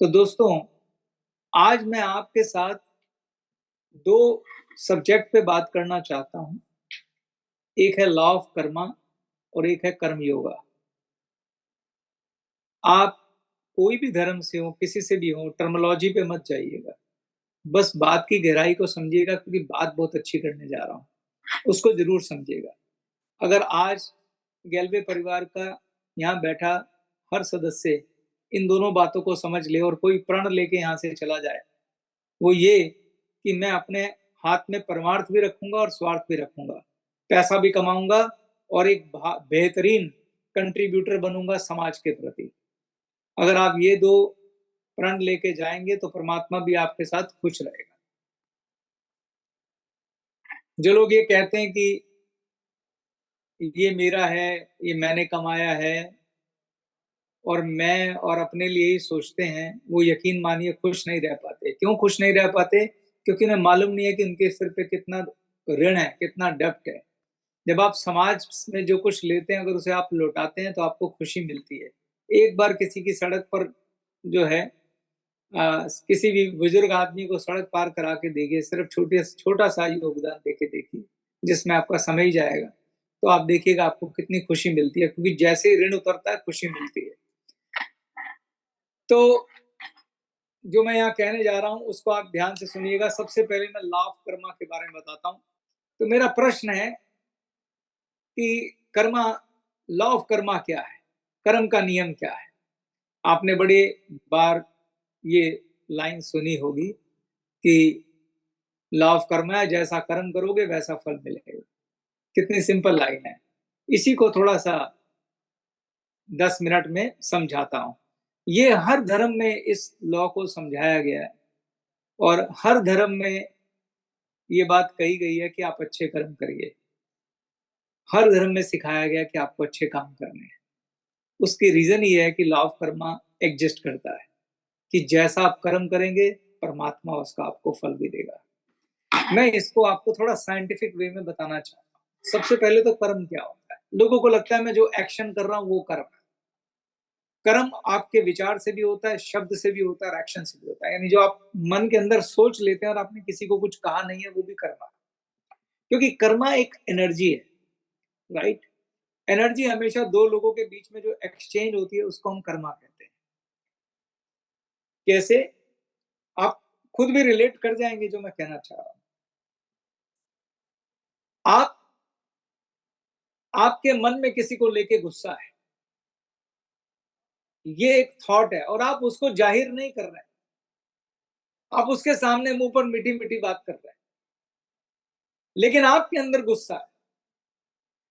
तो दोस्तों, आज मैं आपके साथ 2 सब्जेक्ट पे बात करना चाहता हूँ। एक है लॉ ऑफ कर्मा और एक है कर्म योगा। आप कोई भी धर्म से हो, किसी से भी हो, टर्मिनोलॉजी पे मत जाइएगा। बस बात की गहराई को समझिएगा क्योंकि बात बहुत अच्छी करने जा रहा हूँ। उसको ज़रूर समझिएगा। अगर आज गैल्वे परिवार का यहाँ बैठा हर सदस्य इन दोनों बातों को समझ ले और कोई प्रण लेके यहाँ से चला जाए, वो ये कि मैं अपने हाथ में परमार्थ भी रखूंगा और स्वार्थ भी रखूंगा, पैसा भी कमाऊंगा और एक बेहतरीन कंट्रीब्यूटर बनूंगा समाज के प्रति। अगर आप ये दो प्रण लेके जाएंगे तो परमात्मा भी आपके साथ खुश रहेगा। जो लोग ये कहते हैं कि ये मेरा है, ये मैंने कमाया है और मैं और अपने लिए ही सोचते हैं, वो यकीन मानिए खुश नहीं रह पाते। क्यों खुश नहीं रह पाते? क्योंकि उन्हें मालूम नहीं है कि उनके सिर पे कितना ऋण है, कितना डेब्ट है। जब आप समाज में जो कुछ लेते हैं, अगर उसे आप लौटाते हैं तो आपको खुशी मिलती है। एक बार किसी की सड़क पर जो है किसी भी बुजुर्ग आदमी को सड़क पार करा के देखिए, सिर्फ छोटा सा योगदान देके देखिए, जिसमें आपका समय ही जाएगा, तो आप देखिएगा आपको कितनी खुशी मिलती है, क्योंकि जैसे ही ऋण उतरता है खुशी मिलती है। तो जो मैं यहाँ कहने जा रहा हूँ उसको आप ध्यान से सुनिएगा। सबसे पहले मैं लॉ ऑफ कर्मा के बारे में बताता हूँ। तो मेरा प्रश्न है कि कर्मा, लॉ ऑफ कर्मा क्या है, कर्म का नियम क्या है? आपने बड़े बार ये लाइन सुनी होगी कि लॉ ऑफ कर्मा है, जैसा कर्म करोगे वैसा फल मिलेगा। कितनी सिंपल लाइन है। इसी को थोड़ा सा 10 मिनट में समझाता हूं। ये हर धर्म में इस लॉ को समझाया गया है और हर धर्म में ये बात कही गई है कि आप अच्छे कर्म करिए। हर धर्म में सिखाया गया कि आपको अच्छे काम करने हैं। उसकी रीजन ये है कि लॉ ऑफ कर्मा एग्जिस्ट करता है कि जैसा आप कर्म करेंगे परमात्मा उसका आपको फल भी देगा। मैं इसको आपको थोड़ा साइंटिफिक वे में बताना चाहता हूँ। सबसे पहले तो कर्म क्या होता है? लोगों को लगता है मैं जो एक्शन कर रहा हूँ वो कर्म है। कर्म आपके विचार से भी होता है, शब्द से भी होता है और एक्शन से भी होता है। यानी जो आप मन के अंदर सोच लेते हैं और आपने किसी को कुछ कहा नहीं है, वो भी कर्म है। क्योंकि कर्मा एक एनर्जी है, राइट? एनर्जी हमेशा दो लोगों के बीच में जो एक्सचेंज होती है उसको हम कर्मा कहते हैं। कैसे? आप खुद भी रिलेट कर जाएंगे जो मैं कहना चाह रहा हूं। आप आपके मन में किसी को लेके गुस्सा है, ये एक थॉट है और आप उसको जाहिर नहीं कर रहे हैं। आप उसके सामने मुंह पर मीठी मीठी बात कर रहे हैं, लेकिन आपके अंदर गुस्सा है।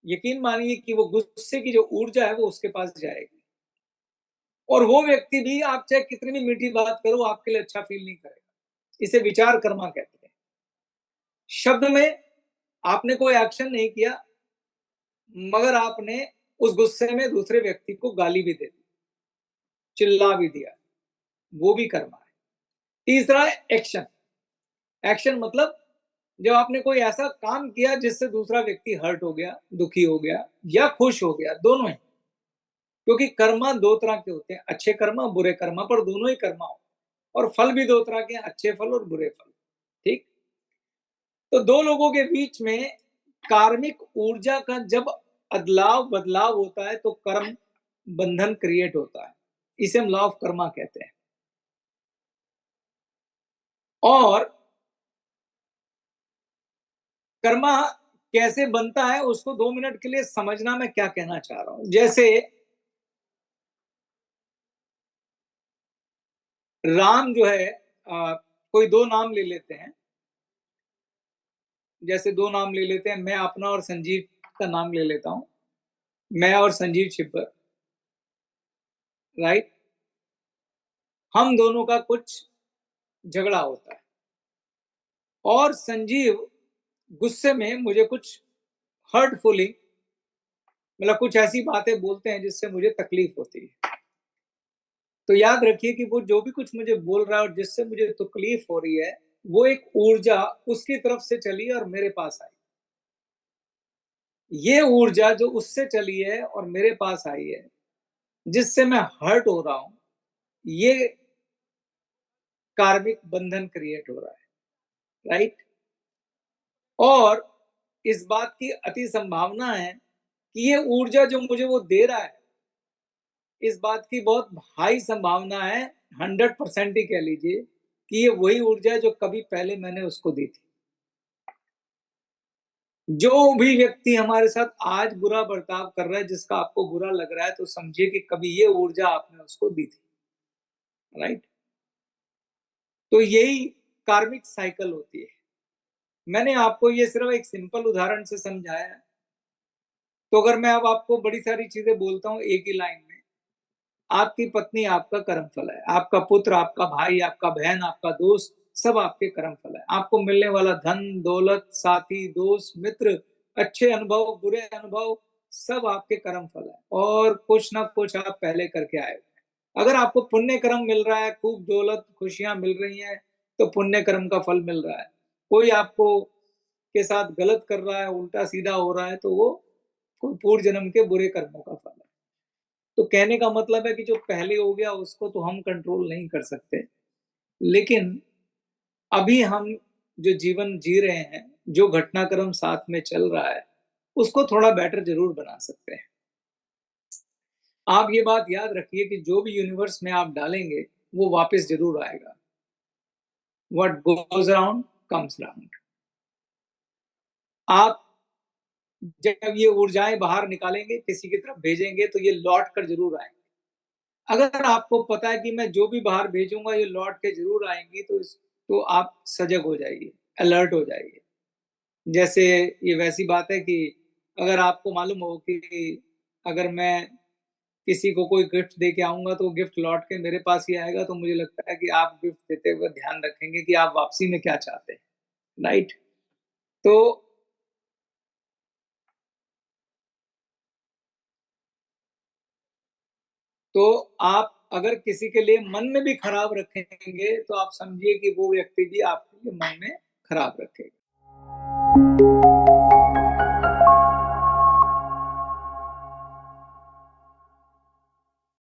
यकीन मानिए कि वो गुस्से की जो ऊर्जा है वो उसके पास जाएगी और वो व्यक्ति भी आप चाहे कितनी भी मीठी बात करो आपके लिए अच्छा फील नहीं करेगा। इसे विचार कर्मा कहते हैं। शब्द में आपने कोई एक्शन नहीं किया, मगर आपने उस गुस्से में दूसरे व्यक्ति को गाली भी दे दी, चिल्ला भी दिया, वो भी कर्मा है। तीसरा है एक्शन। एक्शन मतलब जब आपने कोई ऐसा काम किया जिससे दूसरा व्यक्ति हर्ट हो गया, दुखी हो गया या खुश हो गया, दोनों ही। क्योंकि कर्मा दो तरह के होते हैं, अच्छे कर्मा, बुरे कर्मा, पर दोनों ही कर्मा हो। और फल भी दो तरह के हैं, अच्छे फल और बुरे फल। ठीक? तो दो लोगों के बीच में कार्मिक ऊर्जा का जब अदलाव बदलाव होता है तो कर्म बंधन क्रिएट होता है। इसे हम लॉ ऑफ कर्मा कहते हैं। और कर्मा कैसे बनता है उसको 2 मिनट के लिए समझना मैं क्या कहना चाह रहा हूं। जैसे राम जो है, कोई दो नाम ले लेते हैं। जैसे दो नाम ले लेते हैं, मैं अपना और संजीव का नाम ले लेता हूं। मैं और संजीव छिब्बर, राइट? हम दोनों का कुछ झगड़ा होता है और संजीव गुस्से में मुझे कुछ हर्टफुली, मतलब कुछ ऐसी बातें बोलते हैं जिससे मुझे तकलीफ होती है। तो याद रखिए कि वो जो भी कुछ मुझे बोल रहा है और जिससे मुझे तकलीफ हो रही है, वो एक ऊर्जा उसकी तरफ से चली और मेरे पास आई। ये ऊर्जा जो उससे चली है और मेरे पास आई है, जिससे मैं हर्ट हो रहा हूं, ये कार्मिक बंधन क्रिएट हो रहा है, राइट। और इस बात की अति संभावना है कि ये ऊर्जा जो मुझे वो दे रहा है, इस बात की बहुत हाई संभावना है, 100% ही कह लीजिए, कि ये वही ऊर्जा है जो कभी पहले मैंने उसको दी थी। जो भी व्यक्ति हमारे साथ आज बुरा बर्ताव कर रहा है, जिसका आपको बुरा लग रहा है, तो समझिए कि कभी ये ऊर्जा आपने उसको दी थी, राइट। तो यही कार्मिक साइकिल होती है। मैंने आपको ये सिर्फ एक सिंपल उदाहरण से समझाया है। तो अगर मैं अब आपको बड़ी सारी चीजें बोलता हूं एक ही लाइन में, आपकी पत्नी आपका कर्मफल है, आपका पुत्र, आपका भाई, आपका बहन, आपका दोस्त, सब आपके कर्मफल है। आपको मिलने वाला धन, दौलत, साथी, दोस्त, मित्र, अच्छे अनुभव, बुरे अनुभव, सब आपके कर्मफल है, और कुछ ना कुछ आप पहले करके आए हो। अगर आपको पुण्य कर्म मिल रहा है, खूब दौलत, खुशियां मिल रही हैं, तो पुण्य कर्म का फल मिल रहा है। कोई आपको के साथ गलत कर रहा है, उल्टा सीधा हो रहा है, तो वो कोई पूर्व जन्म के बुरे कर्मों का फल है। तो कहने का मतलब है कि जो पहले हो गया उसको तो हम कंट्रोल नहीं कर सकते, लेकिन अभी हम जो जीवन जी रहे हैं, जो घटनाक्रम साथ में चल रहा है, उसको थोड़ा बेटर जरूर बना सकते हैं। आप ये बात याद रखिए कि जो भी यूनिवर्स में आप डालेंगे, वो वापस जरूर आएगा। What goes around comes around. आप जब ये ऊर्जाएं बाहर निकालेंगे, किसी की तरफ भेजेंगे, तो ये लौट कर जरूर आएंगे। अगर आपको पता है कि मैं जो भी बाहर भेजूंगा ये लौट के जरूर आएंगी, तो आप सजग हो जाइए, अलर्ट हो जाइए। जैसे ये वैसी बात है कि अगर आपको मालूम हो कि अगर मैं किसी को कोई गिफ्ट दे के आऊंगा तो गिफ्ट लौट के मेरे पास ही आएगा, तो मुझे लगता है कि आप गिफ्ट देते हुए ध्यान रखेंगे कि आप वापसी में क्या चाहते हैं, राइट। तो तो आप अगर किसी के लिए मन में भी खराब रखेंगे, तो आप समझिए कि वो व्यक्ति भी आपके लिए मन में खराब रखेगा।